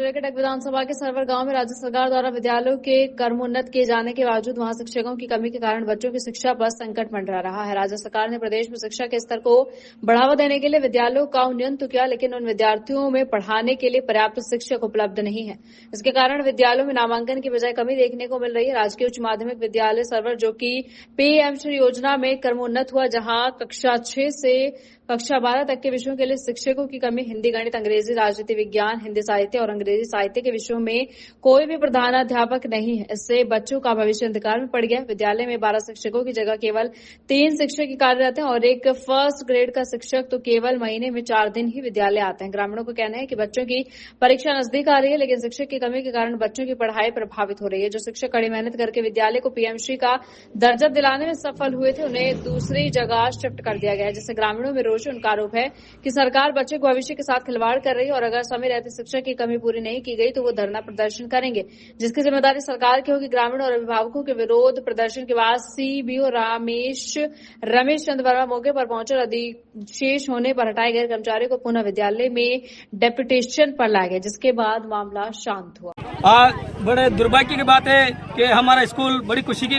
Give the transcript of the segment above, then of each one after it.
जिले के टक विधानसभा के सरवर गांव में राज्य सरकार द्वारा विद्यालयों के क्रमोन्नत किए जाने के बावजूद वहां शिक्षकों की कमी के कारण बच्चों की शिक्षा पर संकट मंडरा रहा है। राज्य सरकार ने प्रदेश में शिक्षा के स्तर को बढ़ावा देने के लिए विद्यालयों का उन्नयन तो किया, लेकिन उन विद्यार्थियों में पढ़ाने के लिए पर्याप्त शिक्षक उपलब्ध नहीं है। इसके कारण विद्यालयों में नामांकन की बजाय कमी देखने को मिल रही है। राजकीय उच्च माध्यमिक विद्यालय सरवर, जो कि पीएम श्री योजना में क्रमोन्नत हुआ, जहां कक्षा 6 से कक्षा 12 तक के विषयों के लिए शिक्षकों की कमी, हिंदी, गणित, अंग्रेजी, राजनीति विज्ञान, हिंदी साहित्य और अंग्रेजी साहित्य के विषयों में कोई भी प्रधानाध्यापक नहीं है। इससे बच्चों का भविष्य अंधकार में पड़ गया। विद्यालय में 12 शिक्षकों की जगह केवल 3 शिक्षक ही कार्यरत हैं और एक फर्स्ट ग्रेड का शिक्षक तो केवल महीने में 4 दिन ही विद्यालय आते हैं। ग्रामीणों का कहना है कि बच्चों की परीक्षा नजदीक आ रही है, लेकिन शिक्षक की कमी के कारण बच्चों की पढ़ाई प्रभावित हो रही है। जो शिक्षक कड़ी मेहनत करके विद्यालय को पीएमश्री का दर्जा दिलाने में सफल हुए थे, उन्हें दूसरी जगह शिफ्ट कर दिया गया है, जिससे ग्रामीणों में रोष। उनका आरोप है कि सरकार बच्चे के भविष्य के साथ खिलवाड़ कर रही है और अगर समय रहते शिक्षक की कमी पूरी नहीं की गई तो वो धरना प्रदर्शन करेंगे, जिसकी जिम्मेदारी सरकार की होगी। ग्रामीण और अभिभावकों के विरोध प्रदर्शन के बाद सीबीओ रमेश चंद्र वर्मा मौके पर पहुंचे और अधिशेष होने पर हटाए गए कर्मचारियों को पुनः विद्यालय में डेपुटेशन पर लाया गया, जिसके बाद मामला शांत हुआ। आज बड़े दुर्भाग्य की बात है कि हमारा स्कूल बड़ी खुशी की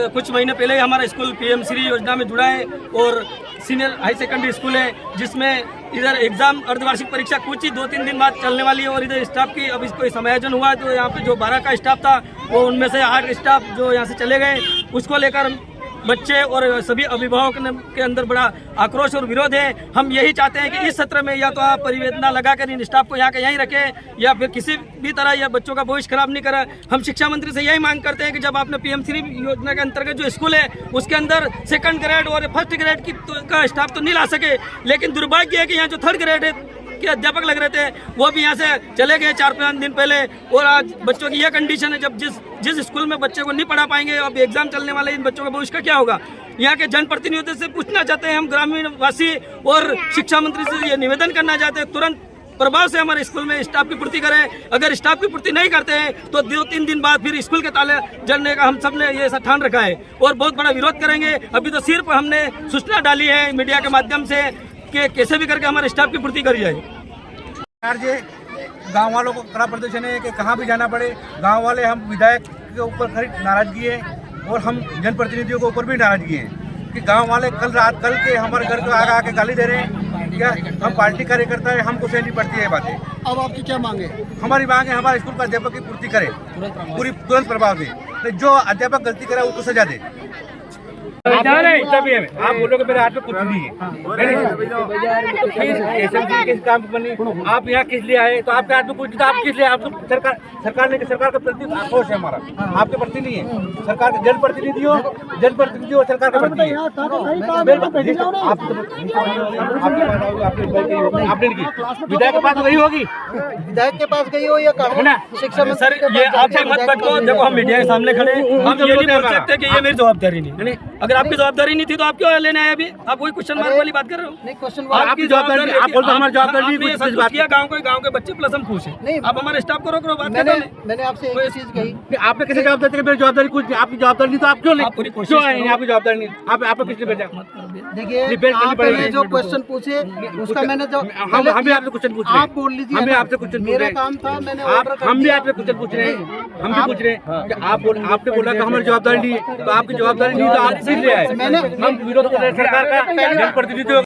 कुछ महीने पहले ही हमारा स्कूल पीएम श्री योजना में जुड़ा है और सीनियर हाई सेकेंडरी स्कूल है, जिसमें इधर एग्जाम अर्धवार्षिक परीक्षा कुछ ही 2-3 दिन बाद चलने वाली है और इधर स्टाफ की अभी कोई समायोजन हुआ है। तो यहाँ पे जो 12 का स्टाफ था वो उनमें से 8 स्टाफ जो यहाँ से चले गए, उसको लेकर बच्चे और सभी अभिभावकों के अंदर बड़ा आक्रोश और विरोध है। हम यही चाहते हैं कि इस सत्र में या तो आप परिवेदना लगाकर इन स्टाफ को यहाँ के यहीं रखें या फिर किसी भी तरह या बच्चों का भविष्य खराब नहीं करें। हम शिक्षा मंत्री से यही मांग करते हैं कि जब आपने पीएम श्री योजना के अंतर्गत जो स्कूल है उसके अंदर 2nd ग्रेड और 1st ग्रेड का स्टाफ तो नहीं ला सके, लेकिन दुर्भाग्य है कि यहाँ जो 3rd ग्रेड है के अध्यापक लग रहे थे वो भी यहाँ से चले गए 4-5 दिन पहले। और आज बच्चों की यह कंडीशन है, जब जिस स्कूल में बच्चे को नहीं पढ़ा पाएंगे, अब एग्जाम चलने वाले इन बच्चों का भविष्य का क्या होगा। यहाँ के जनप्रतिनिधियों से पूछना चाहते हैं हम ग्रामीण वासी और शिक्षा मंत्री से ये निवेदन करना चाहते हैं, तुरंत प्रभाव से हमारे स्कूल में स्टाफ की पूर्ति करें। अगर स्टाफ की पूर्ति नहीं करते हैं तो 2-3 दिन बाद फिर स्कूल के ताले जलने का हम सब ने ये ठान रखा है और बहुत बड़ा विरोध करेंगे। अभी तो सिर्फ हमने सूचना डाली है मीडिया के माध्यम से कि कैसे भी करके हमारे स्टाफ की पूर्ति करी जाए। गांव वालों को खराब प्रदर्शन है कि कहाँ भी जाना पड़े। गांव वाले हम विधायक के ऊपर खरी नाराजगी है और हम जनप्रतिनिधियों के ऊपर भी नाराजगी है कि गांव वाले कल के हमारे घर को आके गाली दे रहे हैं। क्या हम पार्टी कार्यकर्ता है, हमको सहनी पड़ती है बातें। अब आपकी क्या मांग है? हमारी मांग है हमारे स्कूल का अध्यापक की पूर्ति करे तुरंत प्रभाव से। जो अध्यापक गलती करे उसको सजा दे। आप बोलो कि मेरे हाथ में कुछ नहीं है, काम बनी। आप यहाँ किस लिए आए? तो आपके हाथ में कुछ, आप किस लिए? आप सरकार का प्रति आक्रोश है हमारा, आपके प्रति नहीं है। सरकार के जनप्रतिनिधि और सरकार के प्रति है। आपने विधायक के पास गई होगी, विधायक के पास गई हो या शिक्षा सर, ये आपसे मत बटको। देखो हम मीडिया के सामने खड़े, हम ये नहीं बोल सकते कि ये मेरी जवाबदारी नहीं। अगर आपकी जवाबदारी नहीं थी तो आप क्यों लेने आए? अभी आप वही क्वेश्चन मार्क वाली बात कर रहे हो। नहीं, क्वेश्चन आपकी जवाबदारी, आप बोलते हैं हमारी जवाबदारी किया। गांव के बच्चे प्लस हम खुश हैं। आप हमारे स्टाफ को रोक रहे हो। बात मैंने आपसे एक चीज कही, आपने कैसे जवाबदारी दी? मेरी जवाबदारी कुछ नहीं, आपकी जवाबदारी नहीं तो आप क्यों क्यों आए? आपकी जवाबदारी नहीं, आपको किसने भेजा? देखिए आपने जो क्वेश्चन पूछे उसका मैंने जो हम भी आपसे क्वेश्चन पूछ रहे हैं। आप बोल लीजिए, हम भी आपसे क्वेश्चन पूछ रहे हैं। काम था, मैंने हम भी आपसे क्वेश्चन पूछ रहे हैं। हम भी पूछ रहे हैं कि आपने बोला कि हमारी जवाबदारी नहीं है, तो आपकी जवाबदारी नहीं तो आप किस लिए आए? हम विरोध कर रहे हैं सरकार का, जनप्रतिनिधियों।